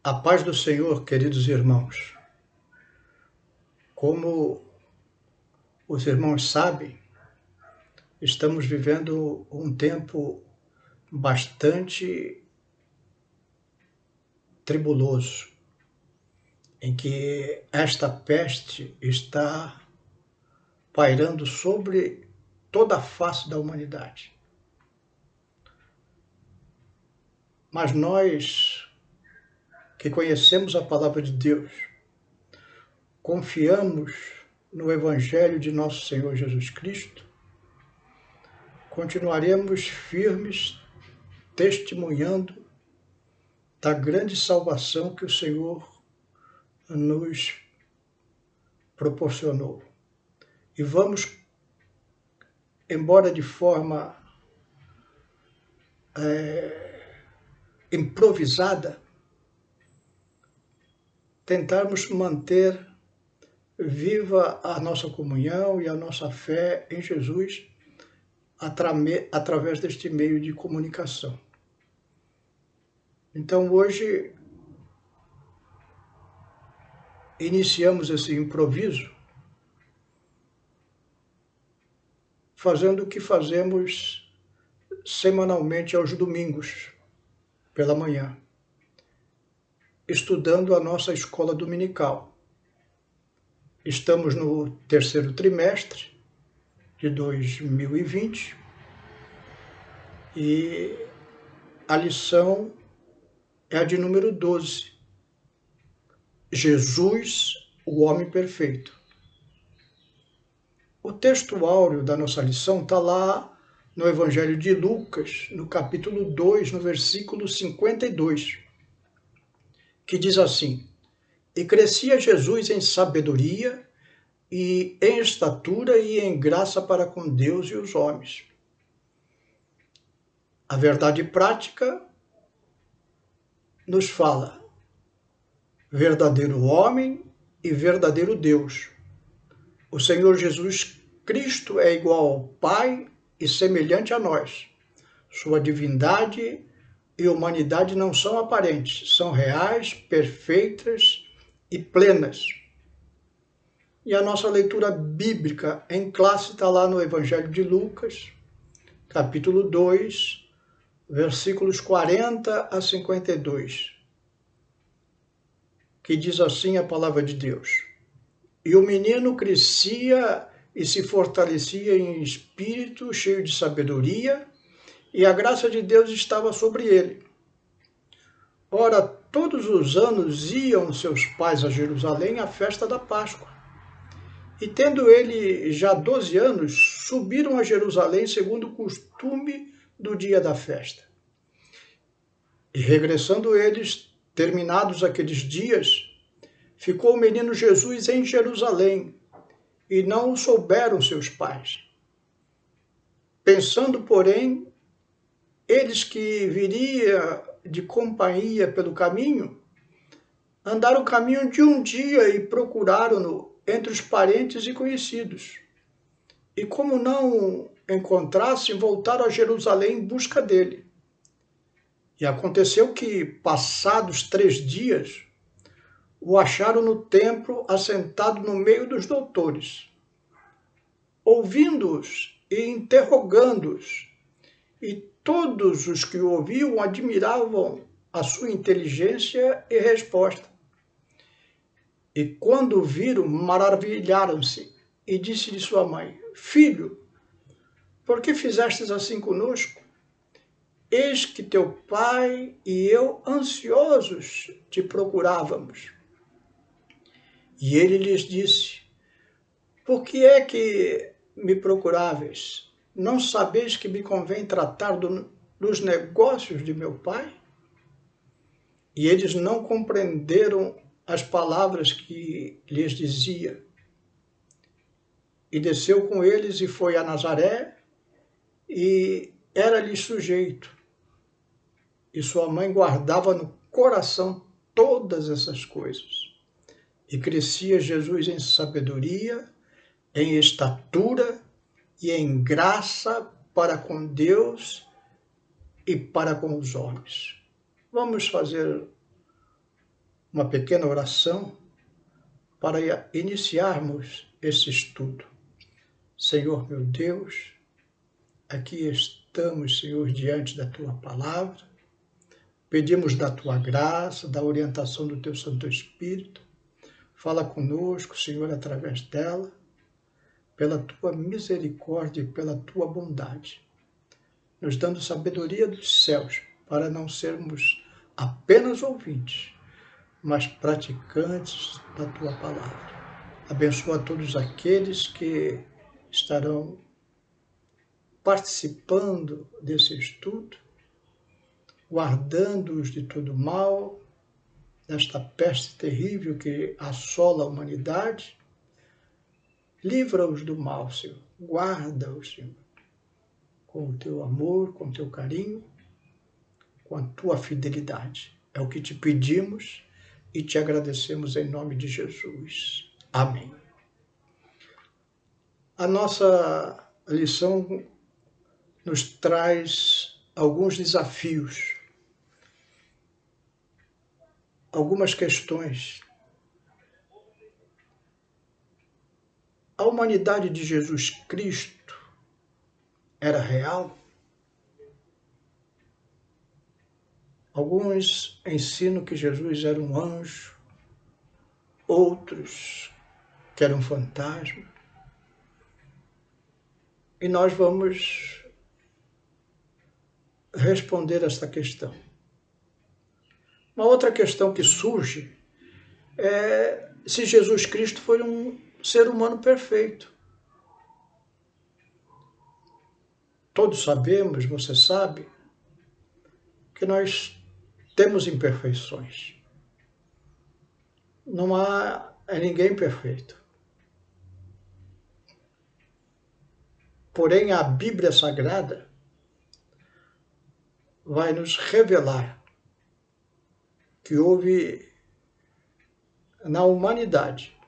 A paz do Senhor, queridos irmãos. Como os irmãos sabem, estamos vivendo um tempo bastante tribuloso, em que esta peste está pairando sobre toda a face da humanidade. Mas nós que conhecemos a palavra de Deus, confiamos no Evangelho de nosso Senhor Jesus Cristo, continuaremos firmes, testemunhando da grande salvação que o Senhor nos proporcionou. E vamos, embora de forma improvisada, tentarmos manter viva a nossa comunhão e a nossa fé em Jesus através deste meio de comunicação. Então, hoje, iniciamos esse improviso fazendo o que fazemos semanalmente aos domingos, pela manhã, estudando a nossa escola dominical. Estamos no terceiro trimestre de 2020 e a lição é a de número 12. Jesus, o homem perfeito. O texto áureo da nossa lição está lá no Evangelho de Lucas, no capítulo 2, no versículo 52, que diz assim: E crescia Jesus em sabedoria e em estatura e em graça para com Deus e os homens. A verdade prática nos fala verdadeiro homem e verdadeiro Deus. O Senhor Jesus Cristo é igual ao Pai e semelhante a nós. Sua divindade e humanidade não são aparentes, são reais, perfeitas e plenas. E a nossa leitura bíblica em classe está lá no Evangelho de Lucas, capítulo 2, versículos 40 a 52, que diz assim a palavra de Deus: E o menino crescia e se fortalecia em espírito, cheio de sabedoria, e a graça de Deus estava sobre ele. Ora, todos os anos iam seus pais a Jerusalém à festa da Páscoa. E tendo ele já 12 anos, subiram a Jerusalém segundo o costume do dia da festa. E regressando eles, terminados aqueles dias, ficou o menino Jesus em Jerusalém, e não o souberam seus pais. Pensando, porém, eles que viria de companhia pelo caminho, andaram o caminho de um dia e procuraram-no entre os parentes e conhecidos. E como não encontrassem, voltaram a Jerusalém em busca dele. E aconteceu que, passados 3 dias, o acharam no templo, assentado no meio dos doutores, ouvindo-os e interrogando-os. E todos os que o ouviam admiravam a sua inteligência e resposta. E quando o viram, maravilharam-se, e disse-lhe sua mãe: Filho, por que fizestes assim conosco? Eis que teu pai e eu, ansiosos, te procurávamos. E ele lhes disse: Por que é que me procuráveis? Não sabeis que me convém tratar dos negócios de meu pai? E eles não compreenderam as palavras que lhes dizia. E desceu com eles e foi a Nazaré, e era-lhe sujeito. E sua mãe guardava no coração todas essas coisas. E crescia Jesus em sabedoria, em estatura e em graça para com Deus e para com os homens. Vamos fazer uma pequena oração para iniciarmos esse estudo. Senhor meu Deus, aqui estamos, Senhor, diante da Tua palavra. Pedimos da Tua graça, da orientação do Teu Santo Espírito. Fala conosco, Senhor, através dela, pela Tua misericórdia e pela Tua bondade, nos dando sabedoria dos céus, para não sermos apenas ouvintes, mas praticantes da Tua palavra. Abençoa todos aqueles que estarão participando desse estudo, guardando-os de todo mal, desta peste terrível que assola a humanidade. Livra-os do mal, Senhor. Guarda-os, Senhor, com o Teu amor, com o Teu carinho, com a Tua fidelidade. É o que te pedimos e te agradecemos em nome de Jesus. Amém. A nossa lição nos traz alguns desafios, algumas questões. A humanidade de Jesus Cristo era real? Alguns ensinam que Jesus era um anjo, outros que era um fantasma. E nós vamos responder esta questão. Uma outra questão que surge é se Jesus Cristo foi um ser humano perfeito. Todos sabemos, você sabe, que nós temos imperfeições. Não há ninguém perfeito. Porém, a Bíblia Sagrada vai nos revelar que houve na humanidade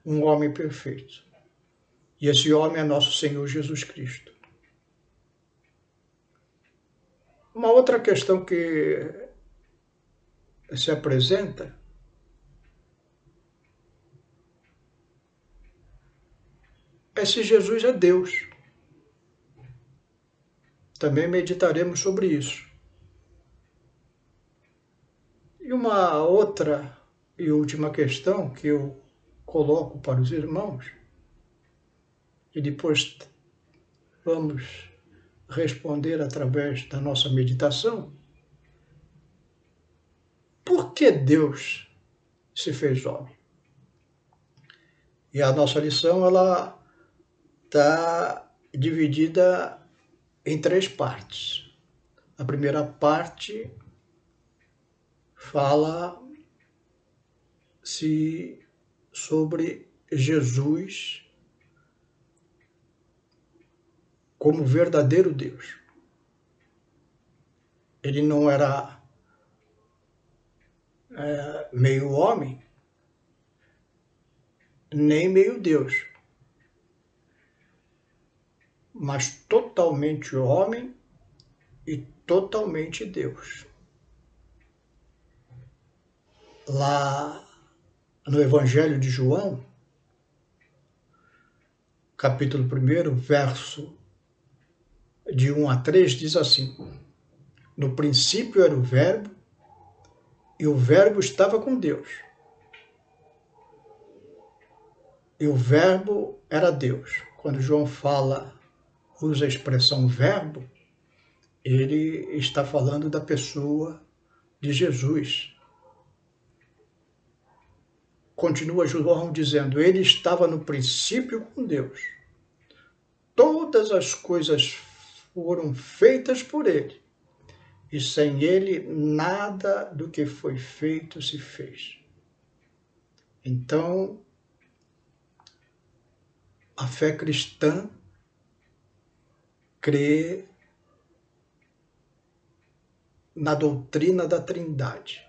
um homem perfeito. E esse homem é nosso Senhor Jesus Cristo. Uma outra questão que se apresenta é se Jesus é Deus. Também meditaremos sobre isso. E uma outra e última questão que eu coloco para os irmãos, e depois vamos responder através da nossa meditação: por que Deus se fez homem? E a nossa lição ela está dividida em 3 partes. A primeira parte fala sobre Jesus como verdadeiro Deus. Ele não era meio homem, nem meio Deus, mas totalmente homem e totalmente Deus. Lá no Evangelho de João, capítulo 1, verso de 1 a 3, diz assim: no princípio era o Verbo, e o Verbo estava com Deus. E o Verbo era Deus. Quando João usa a expressão verbo, ele está falando da pessoa de Jesus. Continua João dizendo: ele estava no princípio com Deus. Todas as coisas foram feitas por ele, e sem ele nada do que foi feito se fez. Então, a fé cristã crê na doutrina da Trindade.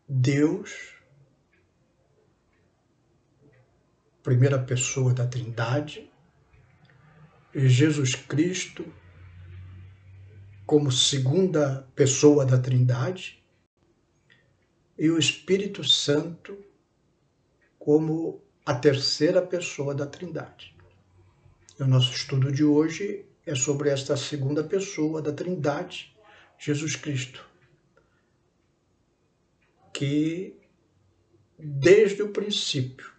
Deus, primeira pessoa da Trindade, e Jesus Cristo, como segunda pessoa da Trindade e o Espírito Santo como a terceira pessoa da Trindade. O nosso estudo de hoje é sobre esta segunda pessoa da Trindade, Jesus Cristo, que desde o princípio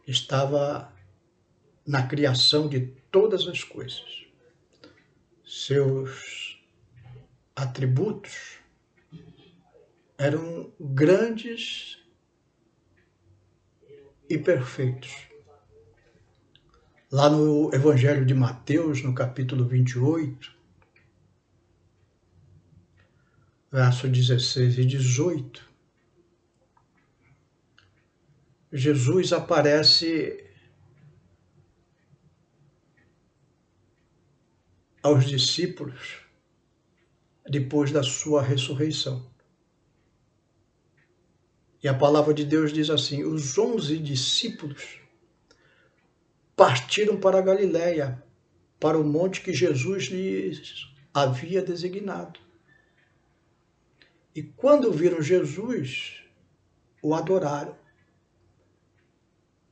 estava na criação de todas as coisas. Seus atributos eram grandes e perfeitos. Lá no Evangelho de Mateus, no capítulo 28, verso 16 e 18, Jesus aparece aos discípulos depois da sua ressurreição. E a palavra de Deus diz assim: os 11 discípulos partiram para a Galiléia, para o monte que Jesus lhes havia designado. E quando viram Jesus, o adoraram.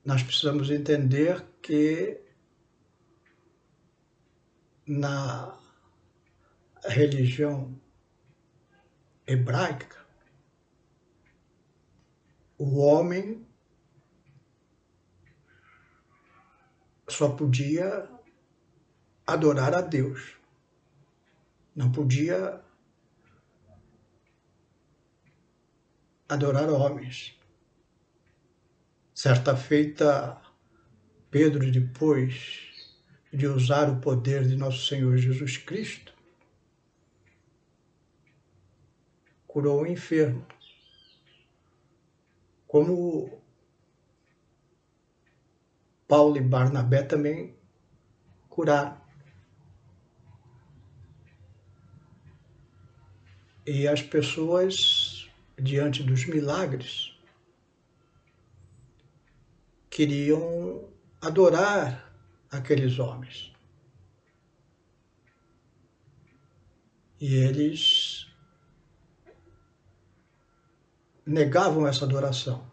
Nós precisamos entender que na religião hebraica, o homem só podia adorar a Deus, não podia adorar homens. Certa feita, Pedro, depois de usar o poder de nosso Senhor Jesus Cristo, curou o enfermo, como Paulo e Barnabé também curaram. E as pessoas, diante dos milagres, queriam adorar aqueles homens. E eles negavam essa adoração,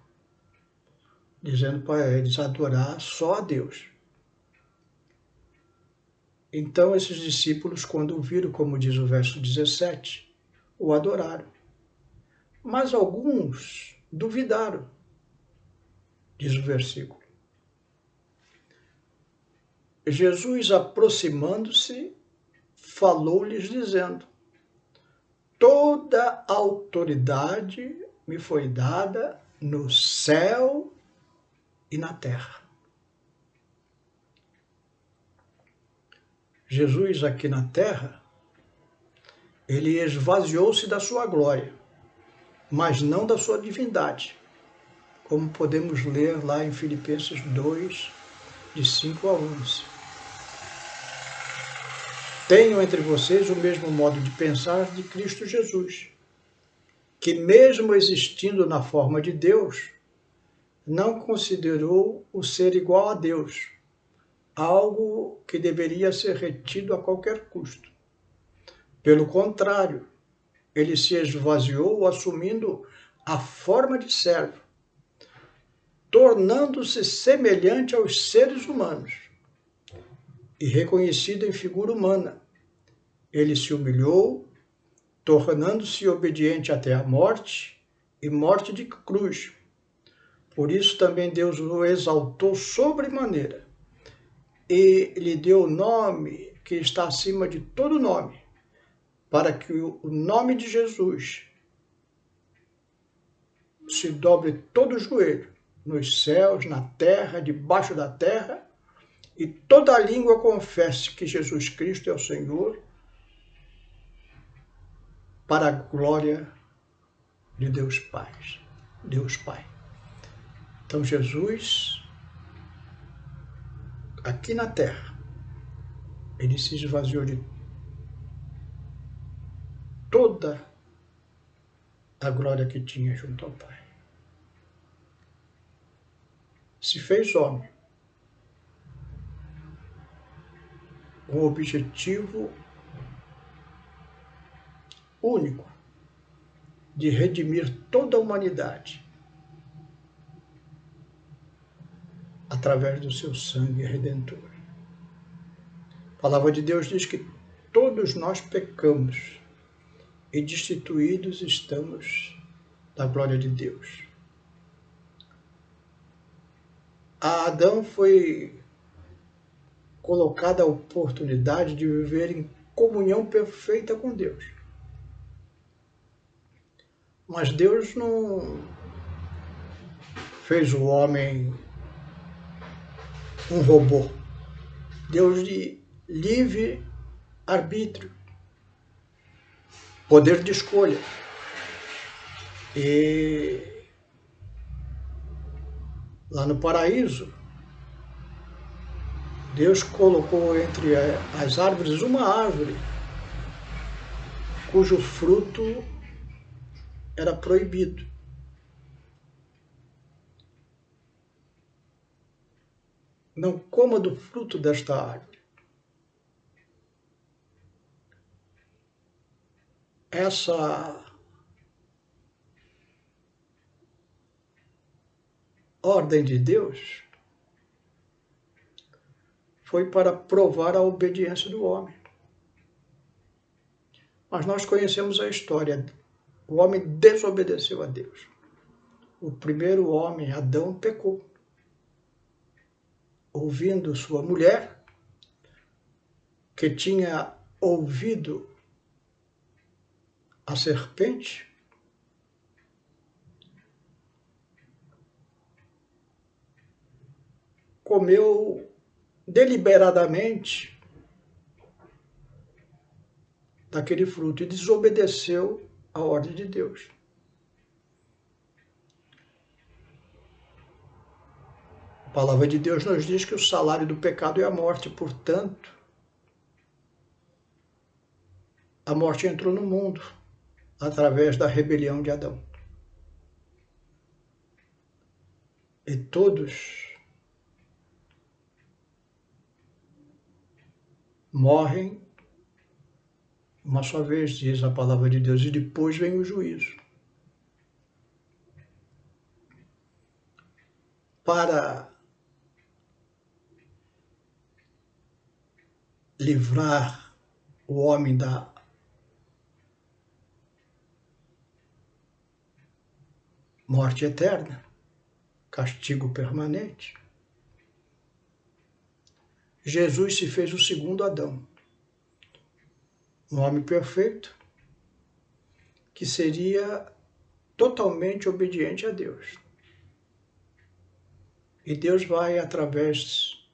dizendo para eles adorar só a Deus. Então esses discípulos, quando o viram, como diz o verso 17, o adoraram. Mas alguns duvidaram, diz o versículo. Jesus, aproximando-se, falou-lhes dizendo: toda autoridade me foi dada no céu e na terra. Jesus aqui na terra, ele esvaziou-se da sua glória, mas não da sua divindade, como podemos ler lá em Filipenses 2, de 5 a 11. Tenham entre vocês o mesmo modo de pensar de Cristo Jesus, que mesmo existindo na forma de Deus, não considerou o ser igual a Deus algo que deveria ser retido a qualquer custo. Pelo contrário, ele se esvaziou assumindo a forma de servo, tornando-se semelhante aos seres humanos e reconhecido em figura humana. Ele se humilhou, tornando-se obediente até a morte e morte de cruz. Por isso também Deus o exaltou sobremaneira e lhe deu o nome que está acima de todo nome, para que o nome de Jesus se dobre todo o joelho, nos céus, na terra, debaixo da terra, e toda a língua confesse que Jesus Cristo é o Senhor, para a glória de Deus Pai. Deus Pai. Então Jesus, aqui na terra, ele se esvaziou de toda a glória que tinha junto ao Pai. Se fez homem, com o objetivo único de redimir toda a humanidade através do seu sangue redentor. A palavra de Deus diz que todos nós pecamos e destituídos estamos da glória de Deus. A Adão foi colocada a oportunidade de viver em comunhão perfeita com Deus. Mas Deus não fez o homem um robô. Deus de livre arbítrio, poder de escolha. E lá no paraíso, Deus colocou entre as árvores uma árvore cujo fruto era proibido. Não coma do fruto desta árvore. Essa ordem de Deus foi para provar a obediência do homem. Mas nós conhecemos a história. O homem desobedeceu a Deus. O primeiro homem, Adão, pecou. Ouvindo sua mulher, que tinha ouvido a serpente, comeu deliberadamente daquele fruto e desobedeceu a ordem de Deus. A palavra de Deus nos diz que o salário do pecado é a morte, portanto, a morte entrou no mundo através da rebelião de Adão. E todos morrem uma só vez, diz a palavra de Deus, e depois vem o juízo. Para livrar o homem da morte eterna, castigo permanente, Jesus se fez o segundo Adão, um homem perfeito, que seria totalmente obediente a Deus. E Deus vai, através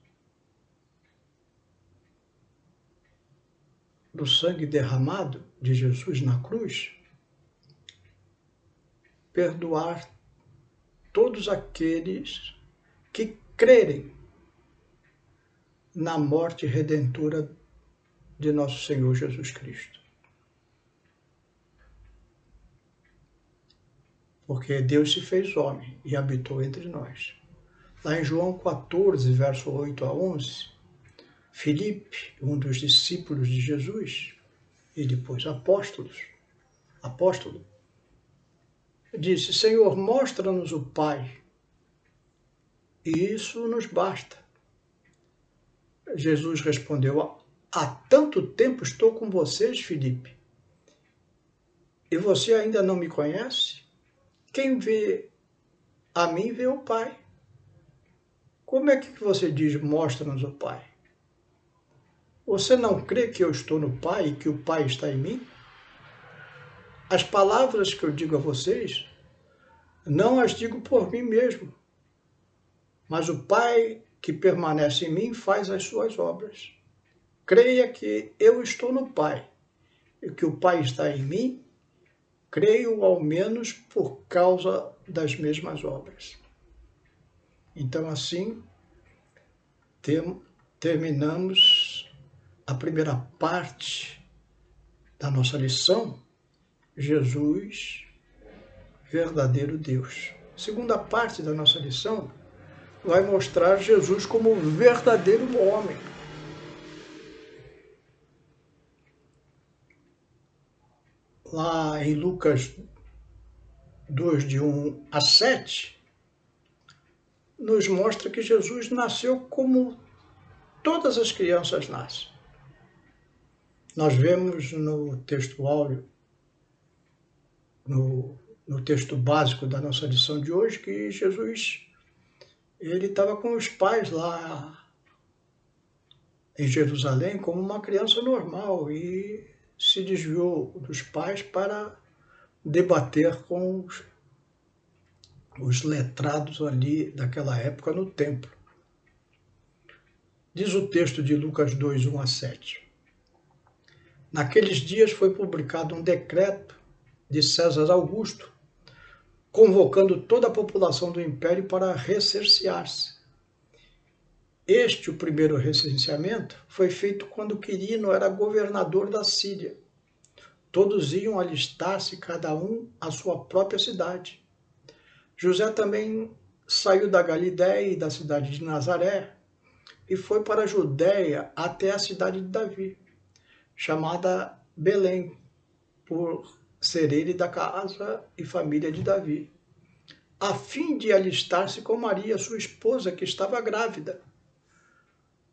do sangue derramado de Jesus na cruz, perdoar todos aqueles que crerem na morte redentora de nosso Senhor Jesus Cristo. Porque Deus se fez homem e habitou entre nós. Lá em João 14, verso 8 a 11, Filipe, um dos discípulos de Jesus, e depois apóstolo, disse: Senhor, mostra-nos o Pai, e isso nos basta. Jesus respondeu: há tanto tempo estou com vocês, Filipe, e você ainda não me conhece? Quem vê a mim vê o Pai. Como é que você diz, mostra-nos o Pai? Você não crê que eu estou no Pai e que o Pai está em mim? As palavras que eu digo a vocês, não as digo por mim mesmo, mas o Pai que permanece em mim faz as suas obras. Creia que eu estou no Pai e que o Pai está em mim, creio ao menos por causa das mesmas obras. Então, assim, terminamos a primeira parte da nossa lição, Jesus, verdadeiro Deus. A segunda parte da nossa lição vai mostrar Jesus como verdadeiro homem. lá em Lucas 2, de 1 a 7, nos mostra que Jesus nasceu como todas as crianças nascem. Nós vemos no texto áureo, no texto básico da nossa lição de hoje, que Jesus ele estava com os pais lá em Jerusalém como uma criança normal e se desviou dos pais para debater com os letrados ali daquela época no templo. Diz o texto de Lucas 2, 1 a 7. Naqueles dias foi publicado um decreto de César Augusto, convocando toda a população do império para recensear-se. O primeiro recenseamento, foi feito quando Quirino era governador da Síria. Todos iam alistar-se, cada um à sua própria cidade. José também saiu da Galiléia e da cidade de Nazaré e foi para a Judéia até a cidade de Davi, chamada Belém, por ser ele da casa e família de Davi, a fim de alistar-se com Maria, sua esposa, que estava grávida.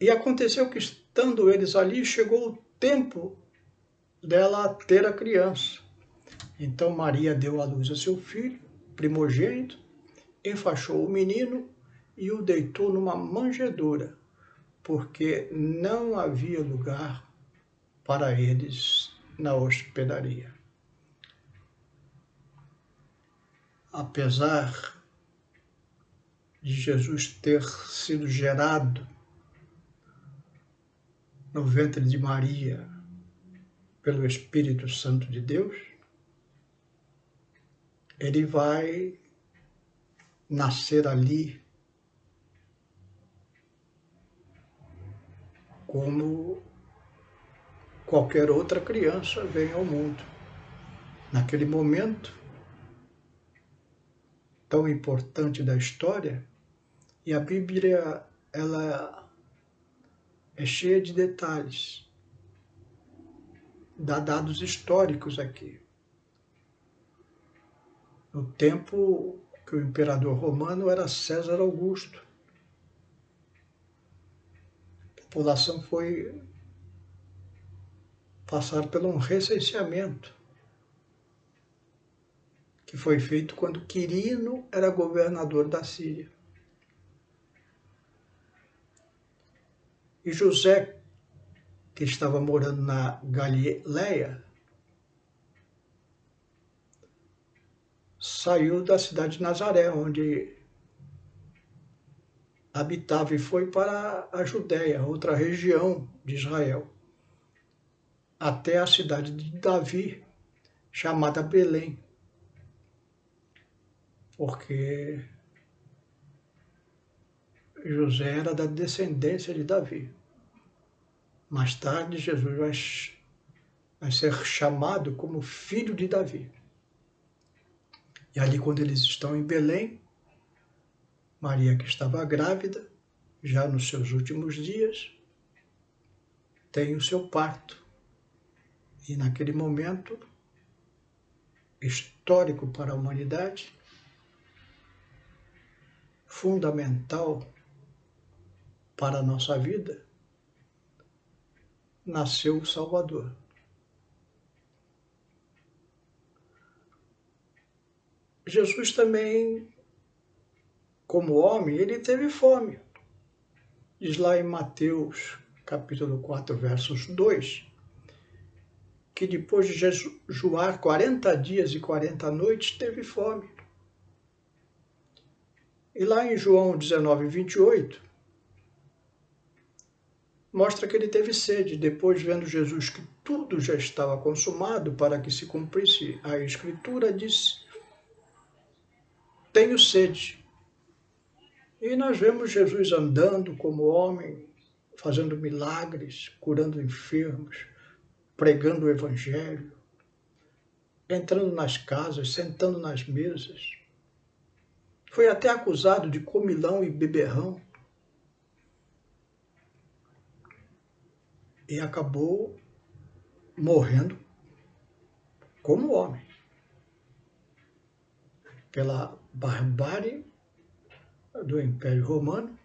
E aconteceu que, estando eles ali, chegou o tempo dela ter a criança. Então Maria deu à luz a seu filho, primogênito, enfaixou o menino e o deitou numa manjedoura, porque não havia lugar para eles na hospedaria. Apesar de Jesus ter sido gerado no ventre de Maria pelo Espírito Santo de Deus, ele vai nascer ali como qualquer outra criança vem ao mundo. Naquele momento tão importante da história, e a Bíblia ela é cheia de detalhes, dá dados históricos aqui. No tempo que o imperador romano era César Augusto, a população foi passar por um recenseamento que foi feito quando Quirino era governador da Síria. E José, que estava morando na Galiléia, saiu da cidade de Nazaré, onde habitava, e foi para a Judéia, outra região de Israel, até a cidade de Davi, chamada Belém, porque José era da descendência de Davi. Mais tarde, Jesus vai ser chamado como filho de Davi. E ali, quando eles estão em Belém, Maria, que estava grávida, já nos seus últimos dias, tem o seu parto. E naquele momento histórico para a humanidade, fundamental para a nossa vida, nasceu o Salvador. Jesus também, como homem, ele teve fome. Diz lá em Mateus, capítulo 4, versos 2, que depois de jejuar 40 dias e 40 noites, teve fome. E lá em João 19, 28, mostra que ele teve sede, depois vendo Jesus que tudo já estava consumado para que se cumprisse a Escritura, disse: tenho sede. E nós vemos Jesus andando como homem, fazendo milagres, curando enfermos, pregando o Evangelho, entrando nas casas, sentando nas mesas. Foi até acusado de comilão e beberrão. E acabou morrendo como homem, pela barbárie do Império Romano,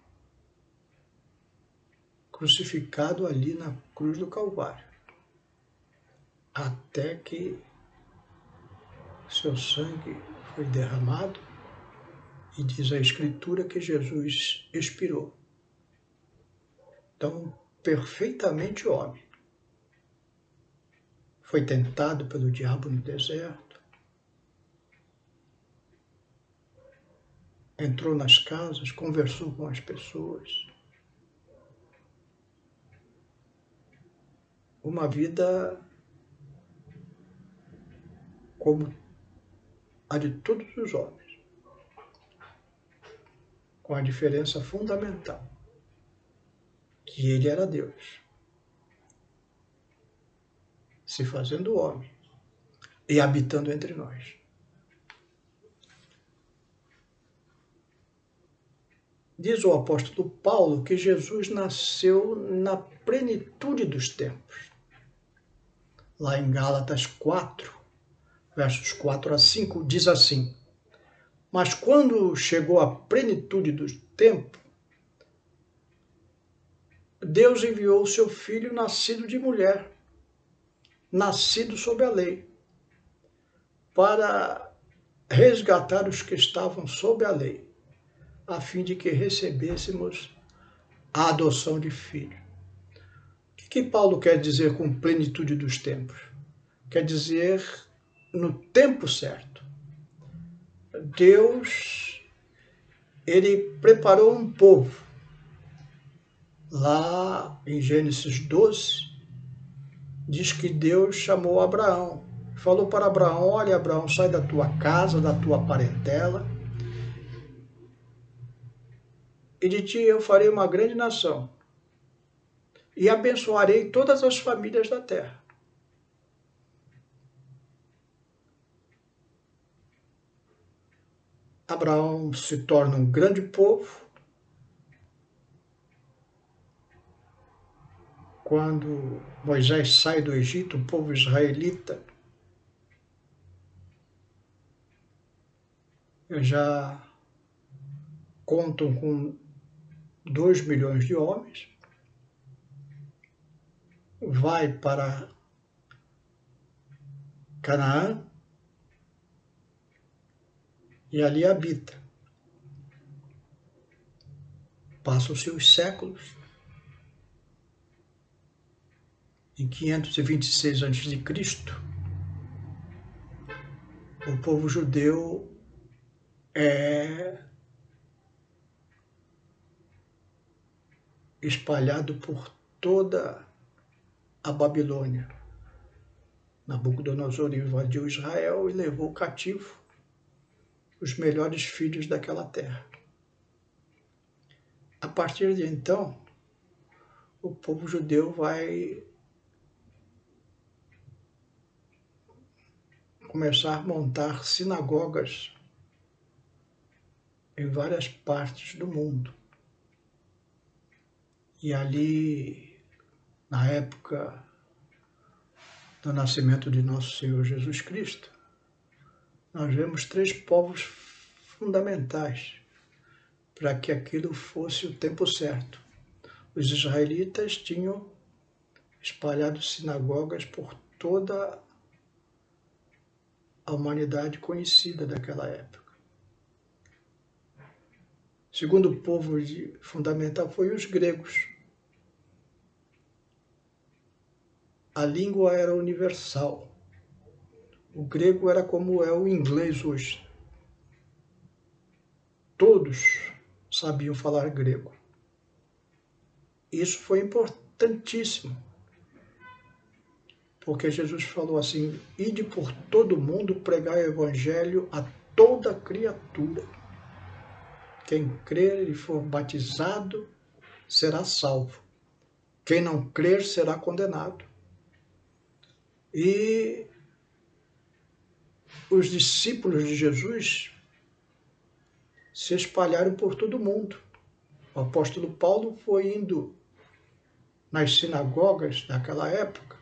crucificado ali na cruz do Calvário, até que seu sangue foi derramado, e diz a Escritura que Jesus expirou. Então, perfeitamente homem. Foi tentado pelo diabo no deserto, entrou nas casas, conversou com as pessoas. Uma vida como a de todos os homens, com a diferença fundamental, que ele era Deus, se fazendo homem e habitando entre nós. Diz o apóstolo Paulo que Jesus nasceu na plenitude dos tempos. Lá em Gálatas 4, versos 4 a 5, diz assim: mas quando chegou a plenitude do tempo, Deus enviou o seu Filho nascido de mulher, nascido sob a lei, para resgatar os que estavam sob a lei, a fim de que recebêssemos a adoção de filho. O que Paulo quer dizer com plenitude dos tempos? Quer dizer no tempo certo. Deus, ele preparou um povo. Lá em Gênesis 12, diz que Deus chamou Abraão. Falou para Abraão: olha, Abraão, sai da tua casa, da tua parentela, e de ti eu farei uma grande nação, e abençoarei todas as famílias da terra. Abraão se torna um grande povo quando Moisés sai do Egito, o povo israelita já contam com 2 milhões de homens, vai para Canaã e ali habita. Passam-se os séculos. Em 526 a.C., o povo judeu é espalhado por toda a Babilônia. Nabucodonosor invadiu Israel e levou cativo os melhores filhos daquela terra. A partir de então, o povo judeu vai começar a montar sinagogas em várias partes do mundo. E ali, na época do nascimento de nosso Senhor Jesus Cristo, nós vemos 3 povos fundamentais para que aquilo fosse o tempo certo. Os israelitas tinham espalhado sinagogas por toda a humanidade conhecida daquela época. O segundo povo fundamental foi os gregos. A língua era universal. O grego era como é o inglês hoje. Todos sabiam falar grego. Isso foi importantíssimo, porque Jesus falou assim: ide por todo mundo pregar o evangelho a toda criatura. Quem crer e for batizado será salvo. Quem não crer será condenado. E os discípulos de Jesus se espalharam por todo o mundo. O apóstolo Paulo foi indo nas sinagogas daquela época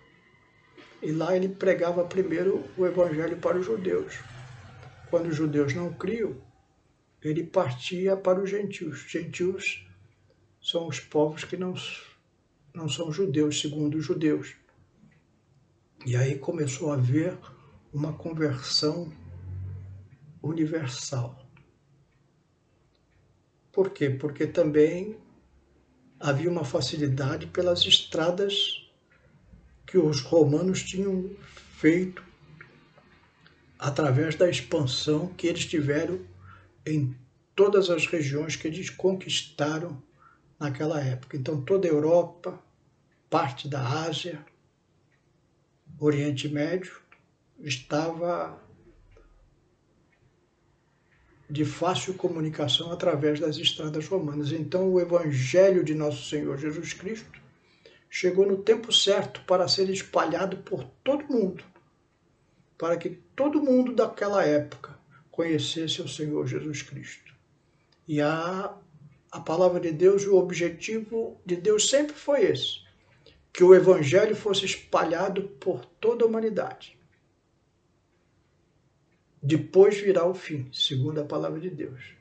E lá ele pregava primeiro o evangelho para os judeus. Quando os judeus não criam, ele partia para os gentios. Gentios são os povos que não são judeus, segundo os judeus. E aí começou a haver uma conversão universal. Por quê? Porque também havia uma facilidade pelas estradas que os romanos tinham feito através da expansão que eles tiveram em todas as regiões que eles conquistaram naquela época. Então, toda a Europa, parte da Ásia, Oriente Médio, estava de fácil comunicação através das estradas romanas. Então, o Evangelho de Nosso Senhor Jesus Cristo chegou no tempo certo para ser espalhado por todo mundo, para que todo mundo daquela época conhecesse o Senhor Jesus Cristo. E a palavra de Deus, o objetivo de Deus sempre foi esse, que o Evangelho fosse espalhado por toda a humanidade. Depois virá o fim, segundo a palavra de Deus.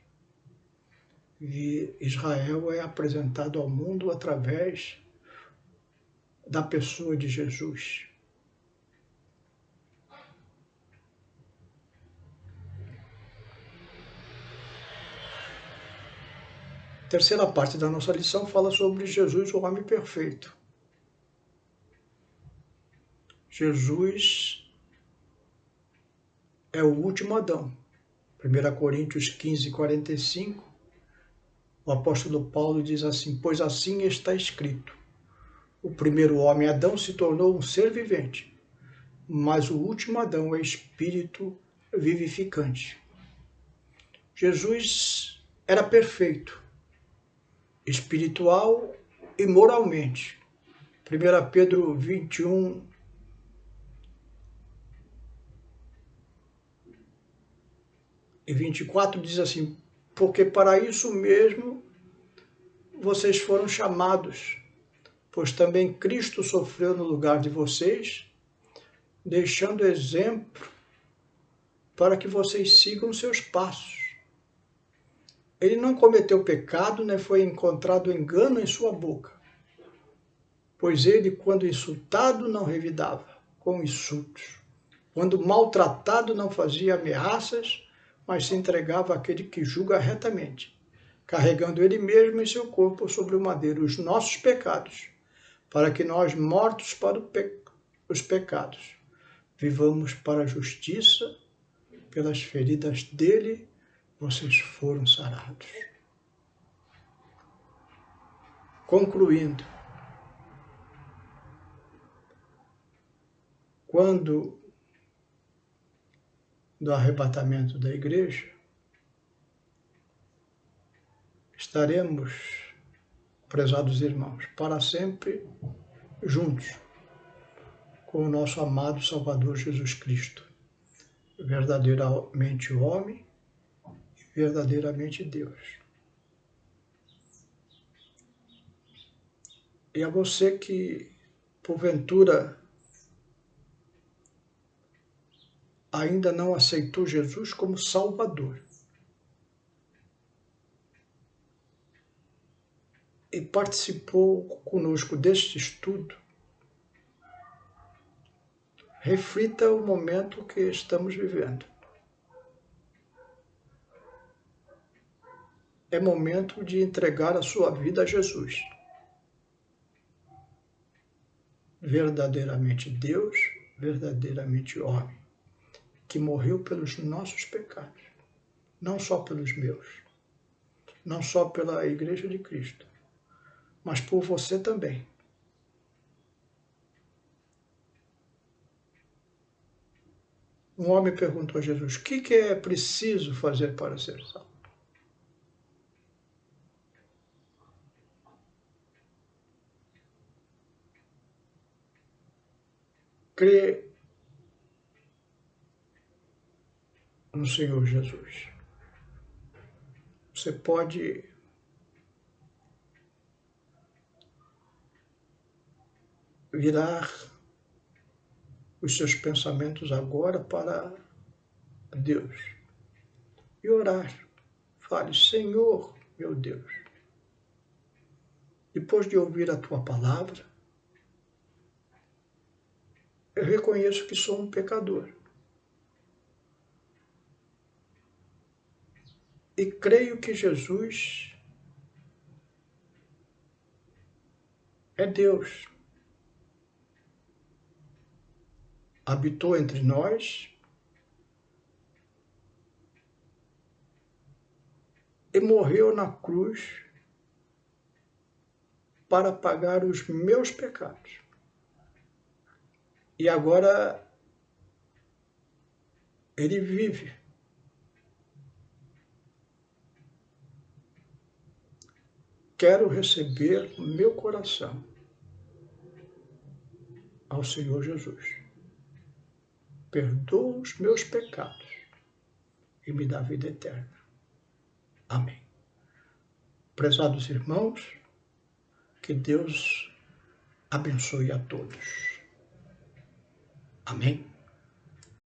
E Israel é apresentado ao mundo através da pessoa de Jesus. A terceira parte da nossa lição fala sobre Jesus, o homem perfeito. Jesus é o último Adão. 1 Coríntios 15, 45, o apóstolo Paulo diz assim: pois assim está escrito, o primeiro homem, Adão, se tornou um ser vivente, mas o último Adão é espírito vivificante. Jesus era perfeito, espiritual e moralmente. 1 Pedro 21, e 24 diz assim: porque para isso mesmo vocês foram chamados, pois também Cristo sofreu no lugar de vocês, deixando exemplo para que vocês sigam seus passos. Ele não cometeu pecado, nem foi encontrado engano em sua boca, pois ele, quando insultado, não revidava com insultos. Quando maltratado, não fazia ameaças, mas se entregava àquele que julga retamente, carregando ele mesmo em seu corpo sobre o madeiro os nossos pecados, para que nós, mortos para os pecados, vivamos para a justiça. Pelas feridas dele, vocês foram sarados. Concluindo, quando do arrebatamento da igreja, estaremos, prezados irmãos, para sempre juntos com o nosso amado Salvador Jesus Cristo, verdadeiramente homem e verdadeiramente Deus. E a você que, porventura, ainda não aceitou Jesus como Salvador e participou conosco deste estudo, reflita o momento que estamos vivendo. É momento de entregar a sua vida a Jesus. Verdadeiramente Deus, verdadeiramente homem, que morreu pelos nossos pecados, não só pelos meus, não só pela Igreja de Cristo, mas por você também. Um homem perguntou a Jesus: o que é preciso fazer para ser salvo? Crê no Senhor Jesus. Você pode virar os seus pensamentos agora para Deus e orar. Fale, Senhor, meu Deus, depois de ouvir a tua palavra, eu reconheço que sou um pecador. E creio que Jesus é Deus. Habitou entre nós e morreu na cruz para pagar os meus pecados. E agora ele vive. Quero receber no meu coração ao Senhor Jesus. Perdoa os meus pecados e me dá vida eterna. Amém. Prezados irmãos, que Deus abençoe a todos. Amém.